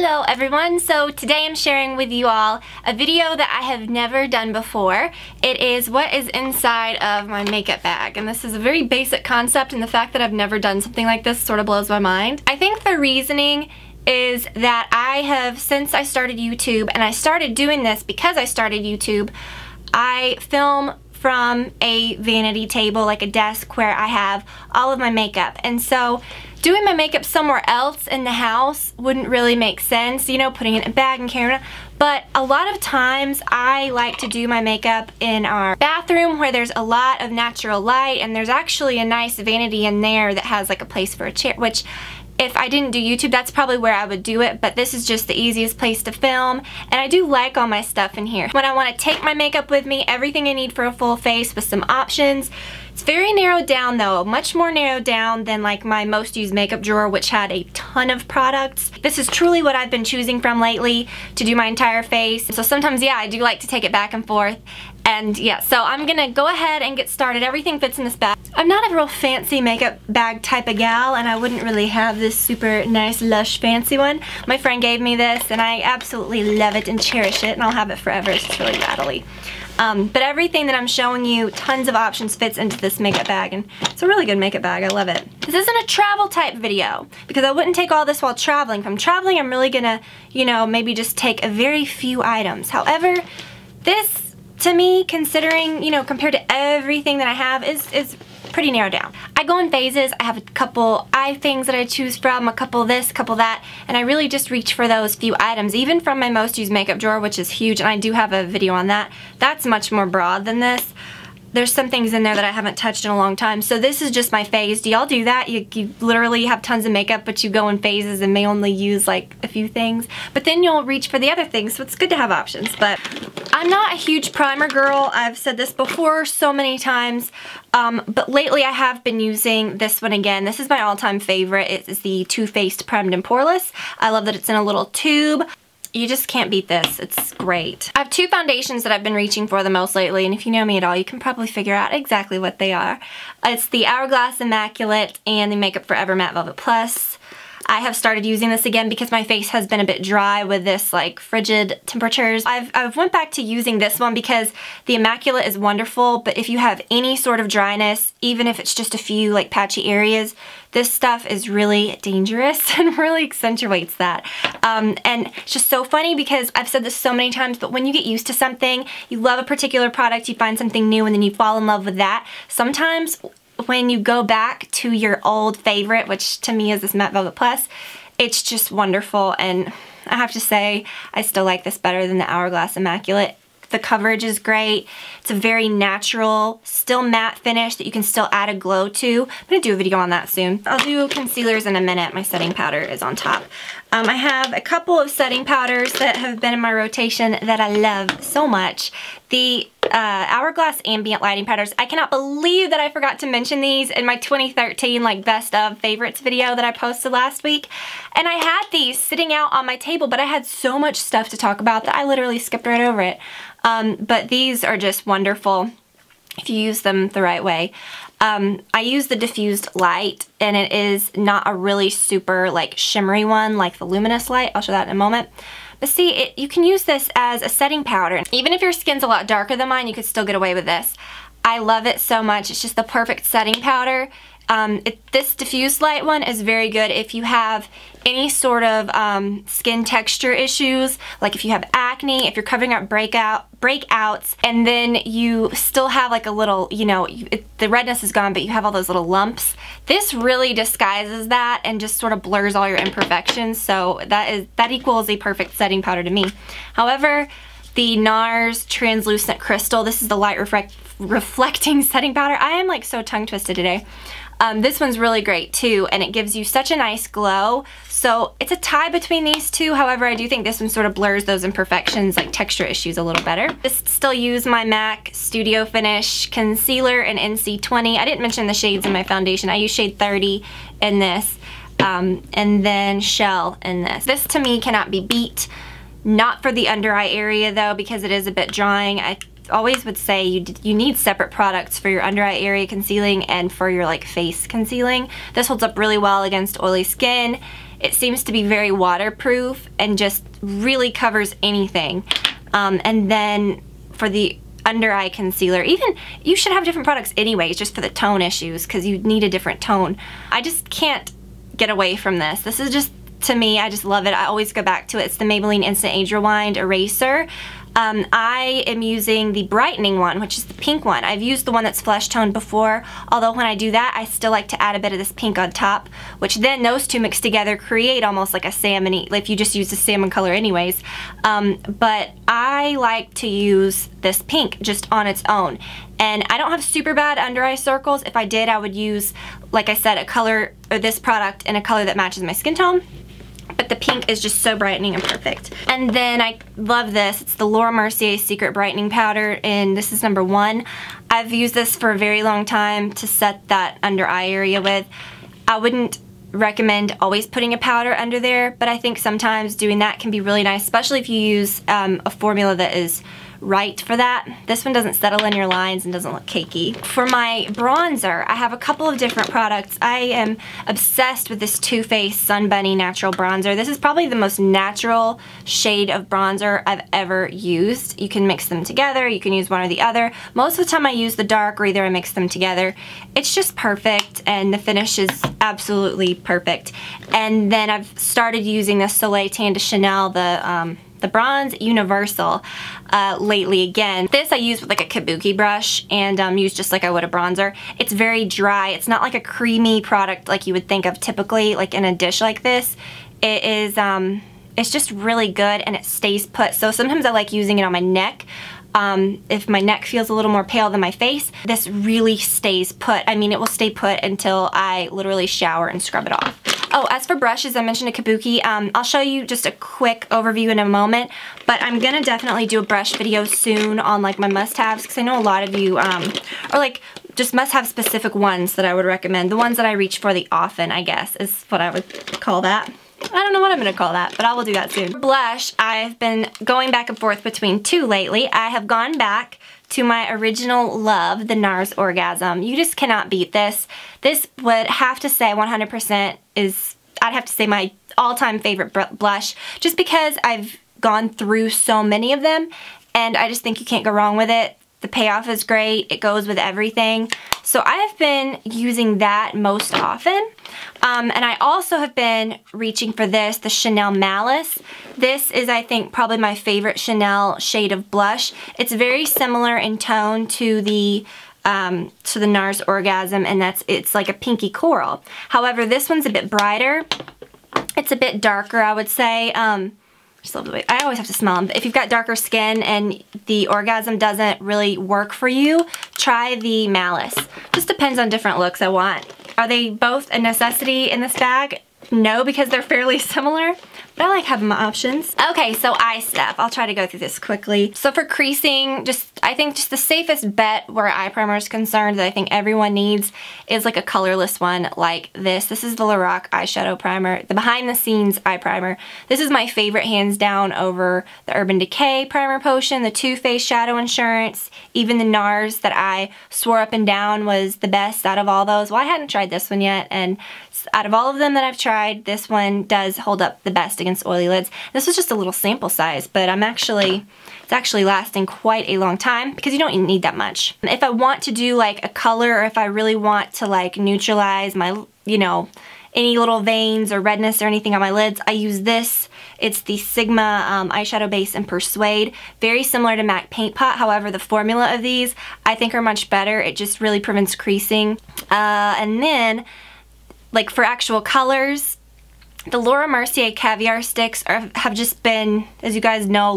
Hello everyone, so today I'm sharing with you all a video that I have never done before. It is what is inside of my makeup bag, and this is a very basic concept, and the fact that I've never done something like this sort of blows my mind. I think the reasoning is that I have, since I started YouTube, and I started doing this because I started YouTube, I film from a vanity table, like a desk where I have all of my makeup, and so doing my makeup somewhere else in the house wouldn't really make sense, you know, putting it in a bag and carrying it around. But a lot of times I like to do my makeup in our bathroom where there's a lot of natural light, and there's actually a nice vanity in there that has like a place for a chair, which if I didn't do YouTube, that's probably where I would do it, but this is just the easiest place to film, and I do like all my stuff in here. When I want to take my makeup with me, everything I need for a full face with some options. It's very narrowed down though, much more narrowed down than like my most used makeup drawer, which had a ton of products. This is truly what I've been choosing from lately to do my entire face. So sometimes, yeah, I do like to take it back and forth. And yeah, so I'm gonna go ahead and get started. Everything fits in this bag. I'm not a real fancy makeup bag type of gal, and I wouldn't really have this super nice, lush, fancy one. My friend gave me this, and I absolutely love it and cherish it, and I'll have it forever. It's just really rattly. But everything that I'm showing you, tons of options, fits into this makeup bag, and it's a really good makeup bag. I love it. This isn't a travel type video, because I wouldn't take all this while traveling. If I'm traveling, I'm really gonna, you know, maybe just take a very few items. However, this, to me, considering, you know, compared to everything that I have, is pretty narrowed down. I go in phases. I have a couple eye things that I choose from, a couple this, a couple that, and I really just reach for those few items, even from my most used makeup drawer, which is huge, and I do have a video on that. That's much more broad than this. There's some things in there that I haven't touched in a long time, so this is just my phase. Do y'all do that? You literally have tons of makeup, but you go in phases and may only use like a few things, but then you'll reach for the other things, so it's good to have options. But I'm not a huge primer girl. I've said this before so many times, but lately I have been using this one again. This is my all-time favorite. It is the Too Faced Primed and Poreless. I love that it's in a little tube. You just can't beat this. It's great. I have two foundations that I've been reaching for the most lately, and if you know me at all, you can probably figure out exactly what they are. It's the Hourglass Immaculate and the Makeup Forever Matte Velvet Plus. I have started using this again because my face has been a bit dry with this like frigid temperatures. I've went back to using this one because the Immaculate is wonderful, but if you have any sort of dryness, even if it's just a few like patchy areas, this stuff is really dangerous and really accentuates that. And it's just so funny because I've said this so many times, but when you get used to something, you love a particular product, you find something new, and then you fall in love with that. Sometimes when you go back to your old favorite, which to me is this Matte Velvet Plus, it's just wonderful, and I have to say I still like this better than the Hourglass Immaculate. The coverage is great. It's a very natural, still matte finish that you can still add a glow to. I'm gonna do a video on that soon. I'll do concealers in a minute. My setting powder is on top. I have a couple of setting powders that have been in my rotation that I love so much. The Hourglass Ambient Lighting Powders. I cannot believe that I forgot to mention these in my 2013 like best of favorites video that I posted last week. And I had these sitting out on my table, but I had so much stuff to talk about that I literally skipped right over it. But these are just wonderful if you use them the right way. I use the diffused light, and it is not a really super like shimmery one like the luminous light. I'll show that in a moment. But see, you can use this as a setting powder. Even if your skin's a lot darker than mine, you could still get away with this. I love it so much. It's just the perfect setting powder. This diffused light one is very good if you have any sort of skin texture issues, like if you have acne, if you're covering up breakouts, and then you still have like a little, you know, the redness is gone, but you have all those little lumps. This really disguises that and just sort of blurs all your imperfections, so that equals a perfect setting powder to me. However, the NARS Translucent Crystal, this is the light reflecting setting powder. I am like so tongue twisted today. This one's really great too, and it gives you such a nice glow. So it's a tie between these two. However, I do think this one sort of blurs those imperfections, like texture issues, a little better. I still use my MAC Studio Finish Concealer in NC20. I didn't mention the shades in my foundation. I use shade 30 in this, and then Shell in this. This to me cannot be beat. Not for the under eye area though, because it is a bit drying. I always would say you need separate products for your under eye area concealing and for your like face concealing. This holds up really well against oily skin. It seems to be very waterproof and just really covers anything. And then for the under eye concealer, even you should have different products anyways, just for the tone issues, because you need a different tone. I just can't get away from this. This is just, to me, I just love it. I always go back to it. It's the Maybelline Instant Age Rewind Eraser. I am using the brightening one, which is the pink one. I've used the one that's flesh toned before, although when I do that, I still like to add a bit of this pink on top, which then those two mixed together create almost like a salmon-y, if you just use the salmon color anyways. But I like to use this pink just on its own. And I don't have super bad under eye circles. If I did, I would use, like I said, a color, or this product in a color that matches my skin tone. But the pink is just so brightening and perfect. And then I love this. It's the Laura Mercier Secret Brightening Powder, and this is number 1. I've used this for a very long time to set that under eye area with. I wouldn't recommend always putting a powder under there, but I think sometimes doing that can be really nice, especially if you use a formula that is right for that. This one doesn't settle in your lines and doesn't look cakey. For my bronzer, I have a couple of different products. I am obsessed with this Too Faced Sun Bunny Natural Bronzer. This is probably the most natural shade of bronzer I've ever used. You can mix them together, you can use one or the other. Most of the time I use the dark, or either I mix them together. It's just perfect, and the finish is absolutely perfect. And then I've started using the Soleil Tan de Chanel, the Bronze Universal lately again. This I use with like a kabuki brush and use just like I would a bronzer. It's very dry. It's not like a creamy product like you would think of typically like in a dish like this. It is, it's just really good and it stays put. So sometimes I like using it on my neck. If my neck feels a little more pale than my face, this really stays put. I mean, it will stay put until I literally shower and scrub it off. Oh, as for brushes, I mentioned a kabuki. I'll show you just a quick overview in a moment, but I'm gonna definitely do a brush video soon on like my must-haves, because I know a lot of you, or like just must-have specific ones that I would recommend. The ones that I reach for the often, I guess, is what I would call that. I don't know what I'm going to call that, but I will do that soon. For blush, I've been going back and forth between two lately. I have gone back to my original love, the NARS Orgasm. You just cannot beat this. This would have to say 100% is, I'd have to say my all-time favorite blush, just because I've gone through so many of them, and I just think you can't go wrong with it. The payoff is great. It goes with everything. So I have been using that most often. And I also have been reaching for this, the Chanel Malice. This is, I think, probably my favorite Chanel shade of blush. It's very similar in tone to the NARS Orgasm, and it's like a pinky coral. However, this one's a bit brighter. It's a bit darker, I would say. Just love the way, I always have to smell them. But if you've got darker skin and the Orgasm doesn't really work for you, try the Malice. Just depends on different looks I want. Are they both a necessity in this bag? No, because they're fairly similar, but I like having my options. Okay, so eye stuff. I'll try to go through this quickly. So for creasing, I think just the safest bet where eye primer is concerned that I think everyone needs is like a colorless one like this. This is the Lorac eyeshadow primer, the behind the scenes eye primer. This is my favorite hands down over the Urban Decay primer potion, the Too Faced Shadow Insurance, even the NARS that I swore up and down was the best out of all those. Well, I hadn't tried this one yet, and out of all of them that I've tried, this one does hold up the best against oily lids. This was just a little sample size, but it's actually lasting quite a long time because you don't even need that much. If I want to do like a color, or if I really want to like neutralize my, you know, any little veins or redness or anything on my lids, I use this. It's the Sigma eyeshadow base in Persuade. Very similar to MAC Paint Pot, however the formula of these I think are much better. It just really prevents creasing. And then, like for actual colors, the Laura Mercier Caviar Sticks have just been, as you guys know,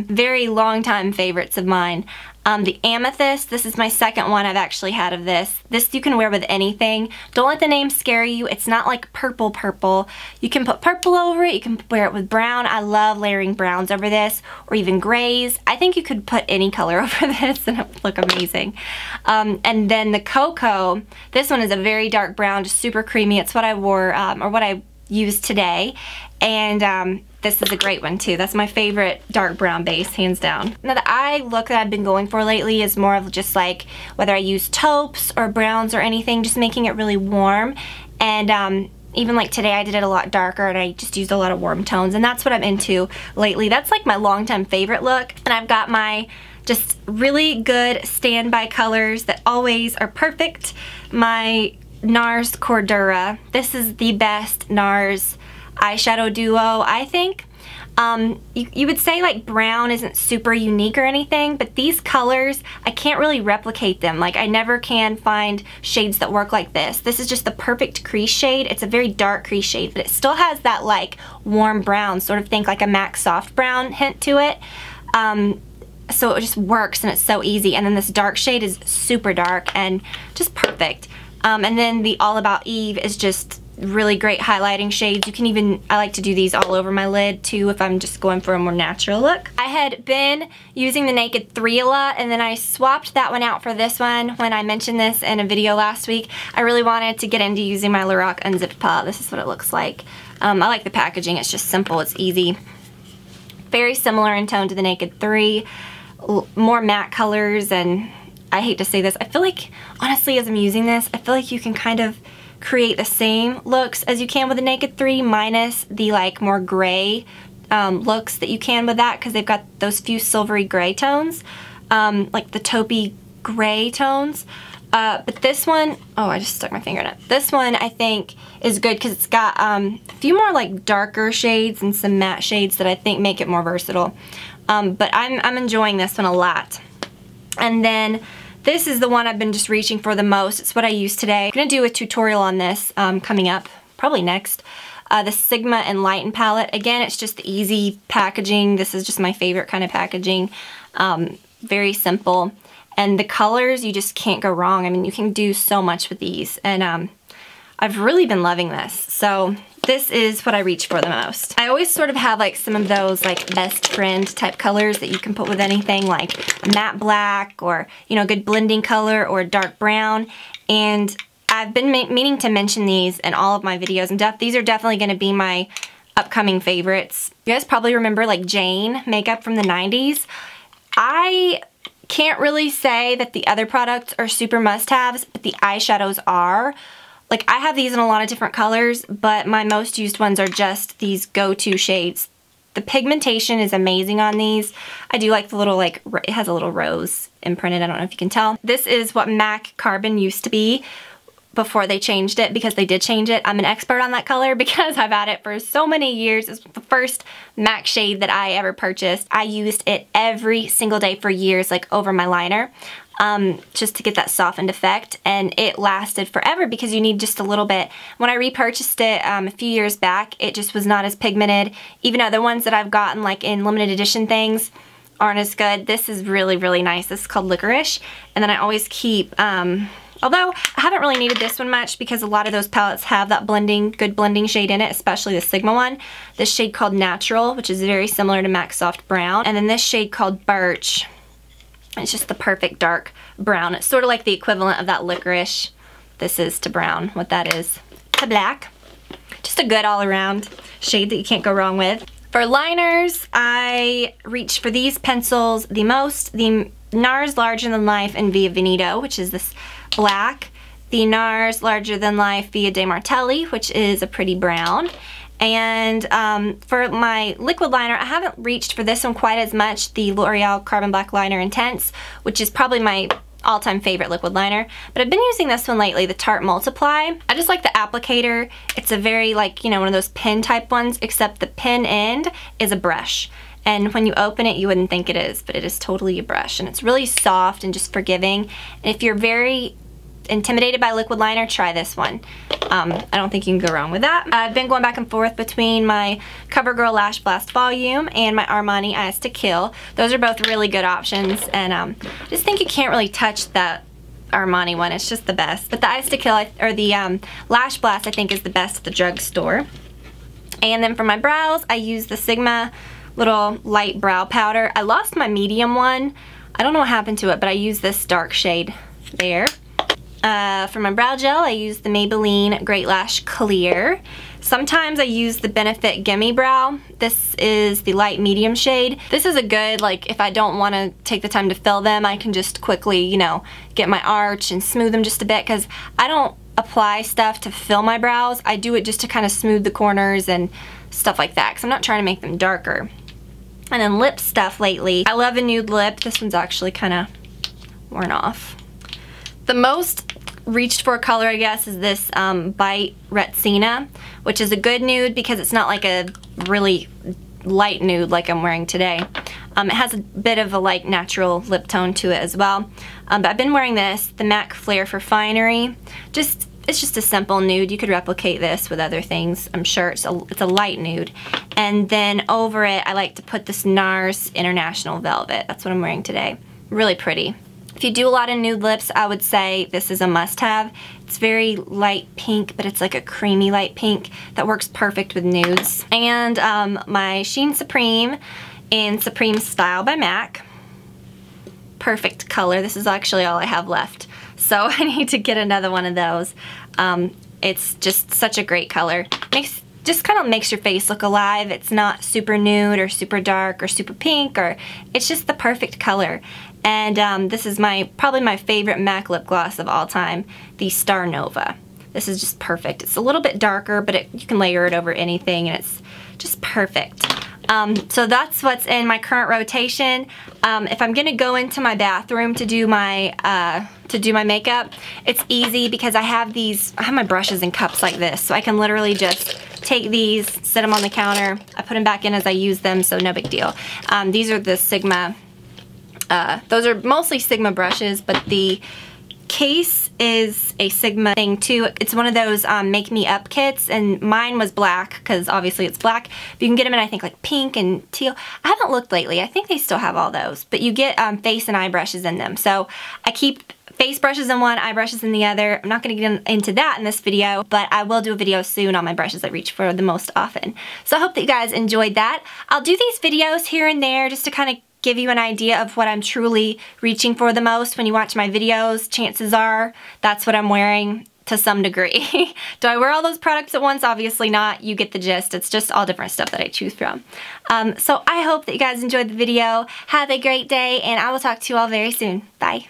very long time favorites of mine. The Amethyst, this is my second one I've actually had of this. This you can wear with anything. Don't let the name scare you. It's not like purple. You can put purple over it. You can wear it with brown. I love layering browns over this, or even grays. I think you could put any color over this and it would look amazing. And then the Cocoa, this one is a very dark brown, just super creamy. It's what I wore, or what I used today. And this is a great one too. That's my favorite dark brown base, hands down. Now the eye look that I've been going for lately is more of just like whether I use taupes or browns or anything, just making it really warm. And Even like today I did it a lot darker and I just used a lot of warm tones, and that's what I'm into lately. That's like my long-time favorite look. And I've got my just really good standby colors that always are perfect. My NARS Cordura. This is the best NARS eyeshadow duo, I think. You would say like brown isn't super unique or anything, but these colors, I can't really replicate them. Like I never can find shades that work like this. This is just the perfect crease shade. It's a very dark crease shade, but it still has that like warm brown, sort of think like a MAC soft brown hint to it. So it just works and it's so easy. And then this dark shade is super dark and just perfect. And then the All About Eve is just really great highlighting shades. You can even, I like to do these all over my lid too if I'm just going for a more natural look. I had been using the Naked 3 a lot, and then I swapped that one out for this one when I mentioned this in a video last week. I really wanted to get into using my Lorac Unzipped Palette. This is what it looks like. I like the packaging. It's just simple. It's easy. Very similar in tone to the Naked 3. More matte colors, and I hate to say this, I feel like, honestly, as I'm using this, I feel like you can kind of create the same looks as you can with the Naked 3 minus the like more gray looks that you can with that, because they've got those few silvery gray tones, like the taupey gray tones. But this one, oh, I just stuck my finger in it. This one I think is good because it's got a few more like darker shades and some matte shades that I think make it more versatile. But I'm enjoying this one a lot. And then this is the one I've been just reaching for the most. It's what I use today. I'm gonna do a tutorial on this coming up, probably next. The Sigma Enlighten palette. Again, it's just the easy packaging. This is just my favorite kind of packaging. Very simple. And the colors, you just can't go wrong. I mean, you can do so much with these. And I've really been loving this. So this is what I reach for the most. I always sort of have like some of those like best friend type colors that you can put with anything, like matte black or, you know, good blending color or dark brown. And I've been meaning to mention these in all of my videos, and these are definitely going to be my upcoming favorites. You guys probably remember like Jane makeup from the 90s. I can't really say that the other products are super must-haves, but the eyeshadows are. Like, I have these in a lot of different colors, but my most used ones are just these go-to shades. The pigmentation is amazing on these. I do like the little, like, it has a little rose imprinted. I don't know if you can tell. This is what MAC Carbon used to be before they changed it, because they did change it. I'm an expert on that color because I've had it for so many years. It's the first MAC shade that I ever purchased. I used it every single day for years, like over my liner. Just to get that softened effect, and it lasted forever because you need just a little bit. When I repurchased it a few years back, it just was not as pigmented. Even other ones that I've gotten like in limited edition things aren't as good. This is really, really nice. This is called Licorice, and then I always keep, although I haven't really needed this one much because a lot of those palettes have that good blending shade in it, especially the Sigma one. This shade called Natural, which is very similar to MAC Soft Brown, and then this shade called Birch. It's just the perfect dark brown. It's sort of like the equivalent of that Licorice. This is to brown, what that is to black. Just a good all-around shade that you can't go wrong with. For liners, I reach for these pencils the most. The NARS Larger Than Life in Via Veneto, which is this black. The NARS Larger Than Life Via De Martelli, which is a pretty brown. And for my liquid liner, I haven't reached for this one quite as much, the L'Oreal Carbon Black Liner Intense, which is probably my all-time favorite liquid liner. But I've been using this one lately, the Tarte Multiply. I just like the applicator. It's a very, like, you know, one of those pen type ones, except the pen end is a brush. And when you open it, you wouldn't think it is, but it is totally a brush. And it's really soft and just forgiving. And if you're very intimidated by liquid liner, try this one. I don't think you can go wrong with that. I've been going back and forth between my CoverGirl Lash Blast Volume and my Armani Eyes to Kill. Those are both really good options, and I just think you can't really touch that Armani one. It's just the best. But the Eyes to Kill, or the Lash Blast, I think is the best at the drugstore. And then for my brows, I use the Sigma little light brow powder. I lost my medium one. I don't know what happened to it, but I use this dark shade there. For my brow gel, I use the Maybelline Great Lash Clear. Sometimes I use the Benefit Gimme Brow. This is the light medium shade. This is a good, like, if I don't want to take the time to fill them, I can just quickly, you know, get my arch and smooth them just a bit, because I don't apply stuff to fill my brows. I do it just to kind of smooth the corners and stuff like that, because I'm not trying to make them darker. And then lip stuff lately. I love a nude lip. This one's actually kind of worn off. The most reached for color, I guess, is this Bite Retsina, which is a good nude because it's not like a really light nude like I'm wearing today. It has a bit of a like natural lip tone to it as well. But I've been wearing this, the MAC Flare for Finery. It's just a simple nude. You could replicate this with other things, I'm sure. It's a light nude. And then over it, I like to put this NARS International Velvet. That's what I'm wearing today. Really pretty. If you do a lot of nude lips, I would say this is a must-have. It's very light pink, but it's like a creamy light pink that works perfect with nudes. And my Sheen Supreme in Supreme Style by MAC. Perfect color. This is actually all I have left, so I need to get another one of those. It's just such a great color. Just kind of makes your face look alive. It's not super nude or super dark or super pink, or it's just the perfect color. And this is probably my favorite MAC lip gloss of all time, the Star Nova. This is just perfect. It's a little bit darker, but you can layer it over anything, and it's just perfect. So that's what's in my current rotation. If I'm gonna go into my bathroom to do my makeup, it's easy because I have my brushes in cups like this, so I can literally just take these, set them on the counter. I put them back in as I use them, so no big deal. These are the Sigma. Those are mostly Sigma brushes, but the case is a Sigma thing too. It's one of those Make Me Up kits, and mine was black because obviously it's black. But you can get them in, I think, like pink and teal. I haven't looked lately. I think they still have all those, but you get face and eye brushes in them. So I keep face brushes in one, eye brushes in the other. I'm not going to get into that in this video, but I will do a video soon on my brushes I reach for the most often. So I hope that you guys enjoyed that. I'll do these videos here and there just to kind of give you an idea of what I'm truly reaching for the most. When you watch my videos, chances are that's what I'm wearing to some degree. Do I wear all those products at once? Obviously not. You get the gist. It's just all different stuff that I choose from. So I hope that you guys enjoyed the video. Have a great day, and I will talk to you all very soon. Bye.